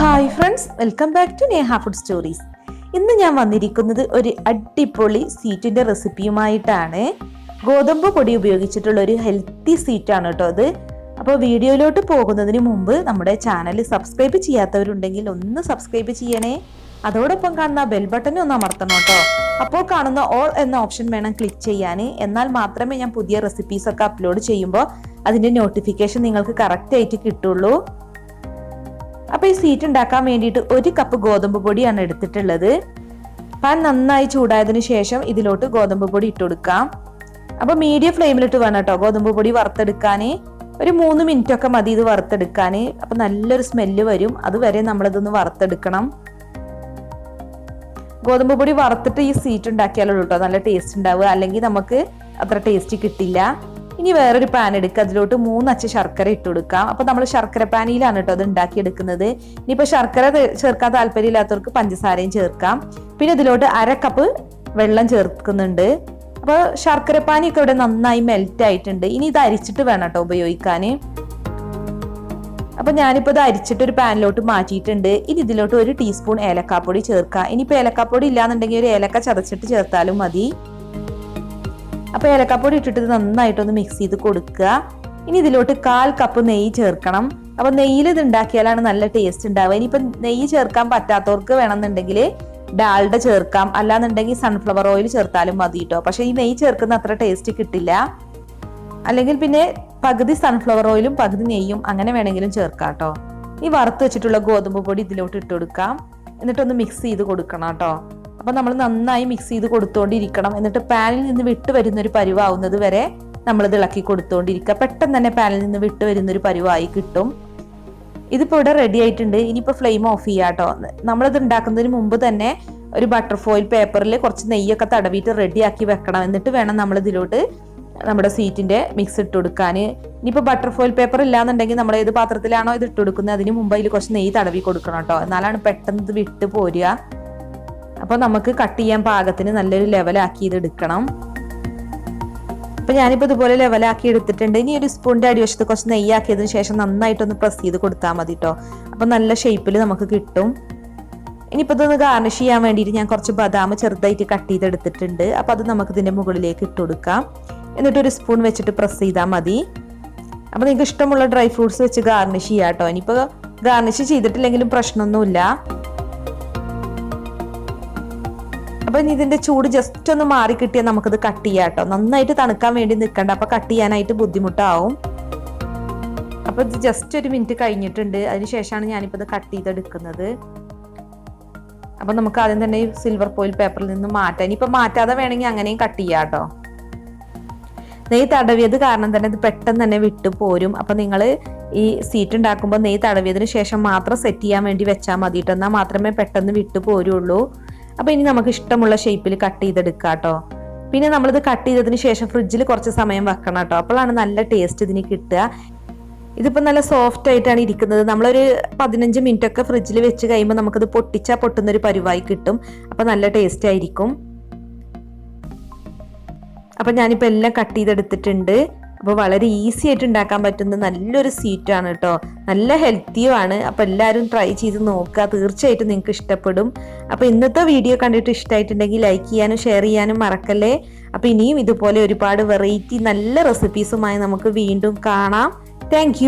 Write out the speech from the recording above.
Hi friends, welcome back to Neha food stories. ഇന്ന് ഞാൻ വന്നിരിക്കുന്നത് ഒരു അടിപൊളി സ്വീറ്റിന്റെ റെസിപ്പിയുമായിട്ടാണ്. ഗോതമ്പ് പൊടി ഉപയോഗിച്ചിട്ടുള്ള ഒരു ഹെൽത്തി സ്വീറ്റാണ് കേട്ടോ അത്. അപ്പോൾ വീഡിയോയിലോട്ട് പോകുന്നതിന് മുമ്പ് നമ്മുടെ ചാനൽ സബ്സ്ക്രൈബ് ചെയ്യാത്തവരുണ്ടെങ്കിൽ ഒന്ന് സബ്സ്ക്രൈബ് ചെയ്യണേ. അതോടൊപ്പം കാണുന്ന ബെൽ ബട്ടൺ ഒന്ന് അമർത്തണം കേട്ടോ. അപ്പോൾ കാണുന്ന ഓൾ എന്ന ഓപ്ഷൻ വേണം ക്ലിക്ക് ചെയ്യാൻ. എന്നാൽ മാത്രമേ ഞാൻ പുതിയ റെസിപ്പീസ് ഒക്കെ അപ്ലോഡ് ചെയ്യുമ്പോൾ അതിന്റെ നോട്ടിഫിക്കേഷൻ നിങ്ങൾക്ക് കറക്റ്റ് ആയിട്ട് കിട്ടുള്ളൂ. അപ്പൊ ഈ സ്വീറ്റ് ഉണ്ടാക്കാൻ വേണ്ടിയിട്ട് 1 കപ്പ് ഗോതമ്പ് പൊടിയാണ് എടുത്തിട്ടുള്ളത്. പാൻ നന്നായി ചൂടായതിനു ശേഷം ഇതിലോട്ട് ഗോതമ്പ് പൊടി ഇട്ട് കൊടുക്കാം. അപ്പൊ മീഡിയം ഫ്ലെയിമിലിട്ട് വേണം കേട്ടോ ഗോതമ്പ് പൊടി വറുത്തെടുക്കാന്. ഒരു 3 മിനിറ്റ് ഒക്കെ മതി ഇത് വറുത്തെടുക്കാന്. അപ്പൊ നല്ലൊരു സ്മെല്ല് വരും, അതുവരെ നമ്മളിതൊന്ന് വറുത്തെടുക്കണം. ഗോതമ്പ് പൊടി വറുത്തിട്ട് ഈ സ്വീറ്റ് ഉണ്ടാക്കിയാലുള്ളൂ കേട്ടോ നല്ല ടേസ്റ്റ് ഉണ്ടാവുക, അല്ലെങ്കിൽ നമുക്ക് അത്ര ടേസ്റ്റ് കിട്ടില്ല. ഇനി വേറൊരു പാൻ എടുക്കുക, അതിലോട്ട് 3 അച്ച് ശർക്കര ഇട്ട് കൊടുക്കാം. അപ്പൊ നമ്മൾ ശർക്കര പാനിയിലാണ് കേട്ടോ അത് ഉണ്ടാക്കിയെടുക്കുന്നത്. ഇനിയിപ്പോ ശർക്കര ചേർക്കാൻ താല്പര്യമില്ലാത്തവർക്ക് പഞ്ചസാരയും ചേർക്കാം. പിന്നെ ഇതിലോട്ട് 1/2 കപ്പ് വെള്ളം ചേർക്കുന്നുണ്ട്. അപ്പൊ ശർക്കര പാനിയൊക്കെ ഇവിടെ നന്നായി മെൽറ്റ് ആയിട്ടുണ്ട്. ഇനി ഇത് അരിച്ചിട്ട് വേണം കേട്ടോ ഉപയോഗിക്കാന്. അപ്പൊ ഞാനിപ്പോ ഇത് അരിച്ചിട്ട് ഒരു പാനിലോട്ട് മാറ്റിയിട്ടുണ്ട്. ഇനി ഇതിലോട്ട് 1 ടീസ്പൂൺ ഏലക്കാപ്പൊടി ചേർക്കാം. ഇനിയിപ്പോ ഏലക്കാപ്പൊടി ഇല്ലാന്നുണ്ടെങ്കിൽ ഒരു ഏലക്ക ചതച്ചിട്ട് ചേർത്താലും മതി. അപ്പൊ ഏലക്കാപ്പൊടി ഇട്ടിട്ട് നന്നായിട്ടൊന്ന് മിക്സ് ചെയ്ത് കൊടുക്കുക. ഇനി ഇതിലോട്ട് 1/4 കപ്പ് നെയ്യ് ചേർക്കണം. അപ്പൊ നെയ്യിൽ ഇത് ഉണ്ടാക്കിയാലാണ് നല്ല ടേസ്റ്റ് ഉണ്ടാവുക. ഇനിയിപ്പൊ നെയ്യ് ചേർക്കാൻ പറ്റാത്തവർക്ക് വേണമെന്നുണ്ടെങ്കിൽ ഡാൽഡ ചേർക്കാം, അല്ലാന്നുണ്ടെങ്കിൽ സൺഫ്ലവർ ഓയിൽ ചേർത്താലും മതി കേട്ടോ. പക്ഷെ ഈ നെയ്യ് ചേർക്കുന്ന അത്ര ടേസ്റ്റ് കിട്ടില്ല. അല്ലെങ്കിൽ പിന്നെ പകുതി സൺഫ്ലവർ ഓയിലും പകുതി നെയ്യും അങ്ങനെ വേണമെങ്കിലും ചേർക്കാം കേട്ടോ. ഈ വറുത്ത് വെച്ചിട്ടുള്ള ഗോതമ്പ് പൊടി ഇതിലോട്ട് ഇട്ട് കൊടുക്കാം. എന്നിട്ടൊന്ന് മിക്സ് ചെയ്ത് കൊടുക്കണം കേട്ടോ. അപ്പൊ നമ്മൾ നന്നായി മിക്സ് ചെയ്ത് കൊടുത്തോണ്ടിരിക്കണം. എന്നിട്ട് പാനിൽ നിന്ന് വിട്ട് വരുന്നൊരു പരുവാവുന്നത് വരെ നമ്മളിത് ഇളക്കി കൊടുത്തോണ്ടിരിക്കുക. പെട്ടെന്ന് തന്നെ പാനിൽ നിന്ന് വിട്ട് വരുന്നൊരു പരുവായി കിട്ടും. ഇതിപ്പോ ഇവിടെ റെഡി ആയിട്ടുണ്ട്. ഇനിയിപ്പോ ഫ്ലെയിം ഓഫ് ചെയ്യാം കേട്ടോ. നമ്മളിത് ഉണ്ടാക്കുന്നതിന് മുമ്പ് തന്നെ ഒരു ബട്ടർ ഫോയിൽ പേപ്പറിൽ കുറച്ച് നെയ്യൊക്കെ തടവിയിട്ട് റെഡിയാക്കി വെക്കണം. എന്നിട്ട് വേണം നമ്മൾ ഇതിലോട്ട് നമ്മുടെ സ്വീറ്റിന്റെ മിക്സ് ഇട്ട് കൊടുക്കാൻ. ഇനിയിപ്പോ ബട്ടർ ഫോയിൽ പേപ്പർ ഇല്ലാന്നുണ്ടെങ്കിൽ നമ്മൾ ഏത് പാത്രത്തിലാണോ ഇത് ഇട്ട് കൊടുക്കുന്നത് അതിന് മുമ്പ് അതിൽ കുറച്ച് നെയ്യ് തടവി കൊടുക്കണം കേട്ടോ. എന്നാലാണ് പെട്ടെന്ന് ഇത് വിട്ട് പോരുക. അപ്പൊ നമുക്ക് കട്ട് ചെയ്യാൻ പാകത്തിന് നല്ലൊരു ലെവലാക്കി ഇത് എടുക്കണം. അപ്പൊ ഞാനിപ്പോ ഇതുപോലെ ലെവലാക്കി എടുത്തിട്ടുണ്ട്. ഇനി ഒരു സ്പൂണിന്റെ അടിവശത്ത് കുറച്ച് നെയ്യാക്കിയതിനു ശേഷം നന്നായിട്ടൊന്ന് പ്രസ് ചെയ്ത് കൊടുത്താൽ മതി കേട്ടോ. അപ്പൊ നല്ല ഷേപ്പിൽ നമുക്ക് കിട്ടും. ഇനിയിപ്പോ ഇതൊന്ന് ഗാർണിഷ് ചെയ്യാൻ വേണ്ടിയിട്ട് ഞാൻ കുറച്ച് ബദാം ചെറുതായിട്ട് കട്ട് ചെയ്തെടുത്തിട്ടുണ്ട്. അപ്പൊ അത് നമുക്ക് ഇതിന്റെ മുകളിലേക്ക് ഇട്ട് കൊടുക്കാം. എന്നിട്ട് ഒരു സ്പൂൺ വെച്ചിട്ട് പ്രസ് ചെയ്താൽ മതി. അപ്പൊ നിങ്ങൾക്ക് ഇഷ്ടമുള്ള ഡ്രൈ ഫ്രൂട്ട്സ് വെച്ച് ഗാർണിഷ് ചെയ്യാം കേട്ടോ. ഇനിയിപ്പോ ഗാർണിഷ് ചെയ്തിട്ടില്ലെങ്കിലും പ്രശ്നമൊന്നുമില്ല. അപ്പൊ ഇനി ഇതിന്റെ ചൂട് ജസ്റ്റ് ഒന്ന് മാറി കിട്ടിയാൽ നമുക്കിത് കട്ട് ചെയ്യാം കേട്ടോ. നന്നായിട്ട് തണുക്കാൻ വേണ്ടി നിൽക്കണ്ട, അപ്പൊ കട്ട് ചെയ്യാനായിട്ട് ബുദ്ധിമുട്ടാവും. അപ്പൊ ഇത് ജസ്റ്റ് 1 മിനിറ്റ് കഴിഞ്ഞിട്ടുണ്ട്. അതിനുശേഷമാണ് ഞാനിപ്പോ ഇത് കട്ട് ചെയ്തെടുക്കുന്നത്. അപ്പൊ നമുക്ക് ആദ്യം തന്നെ ഈ സിൽവർ ഫോയിൽ പേപ്പറിൽ നിന്ന് മാറ്റാം. ഇനിയിപ്പോ മാറ്റാതെ വേണമെങ്കിൽ അങ്ങനെയും കട്ട് ചെയ്യാം കേട്ടോ. നെയ്യ് തടവിയത് കാരണം തന്നെ ഇത് പെട്ടെന്ന് തന്നെ വിട്ടു പോരും. അപ്പൊ നിങ്ങൾ ഈ സ്വീറ്റ് ഉണ്ടാക്കുമ്പോൾ നെയ്യ് തടവിയതിന് ശേഷം മാത്രം സെറ്റ് ചെയ്യാൻ വേണ്ടി വെച്ചാൽ മതി കേട്ടോ. എന്നാൽ മാത്രമേ പെട്ടെന്ന് വിട്ടു പോരുള്ളൂ. അപ്പൊ ഇനി നമുക്ക് ഇഷ്ടമുള്ള ഷേപ്പിൽ കട്ട് ചെയ്തെടുക്കാം കേട്ടോ. പിന്നെ നമ്മളിത് കട്ട് ചെയ്തതിന് ശേഷം ഫ്രിഡ്ജിൽ കുറച്ച് സമയം വെക്കണം കേട്ടോ. അപ്പോഴാണ് നല്ല ടേസ്റ്റ് ഇതിന് കിട്ടുക. ഇതിപ്പോ നല്ല സോഫ്റ്റ് ആയിട്ടാണ് ഇരിക്കുന്നത്. നമ്മളൊരു 15 മിനിറ്റ് ഒക്കെ ഫ്രിഡ്ജിൽ വെച്ച് കഴിയുമ്പോൾ നമുക്കത് പൊട്ടിച്ചാൽ പൊട്ടുന്നൊരു പരുവായി കിട്ടും. അപ്പൊ നല്ല ടേസ്റ്റ് ആയിരിക്കും. അപ്പൊ ഞാനിപ്പോ എല്ലാം കട്ട് ചെയ്തെടുത്തിട്ടുണ്ട്. അപ്പൊ വളരെ ഈസി ആയിട്ട് ഉണ്ടാക്കാൻ പറ്റുന്ന നല്ലൊരു സ്വീറ്റാണ് കേട്ടോ. നല്ല ഹെൽത്തിയുമാണ്. അപ്പൊ എല്ലാവരും ട്രൈ ചെയ്ത് നോക്കുക, തീർച്ചയായിട്ടും നിങ്ങൾക്ക് ഇഷ്ടപ്പെടും. അപ്പൊ ഇന്നത്തെ വീഡിയോ കണ്ടിട്ട് ഇഷ്ടമായിട്ടുണ്ടെങ്കിൽ ലൈക്ക് ചെയ്യാനും ഷെയർ ചെയ്യാനും മറക്കല്ലേ. അപ്പൊ ഇനിയും ഇതുപോലെ ഒരുപാട് വെറൈറ്റി നല്ല റെസിപ്പീസുമായി നമുക്ക് വീണ്ടും കാണാം. താങ്ക്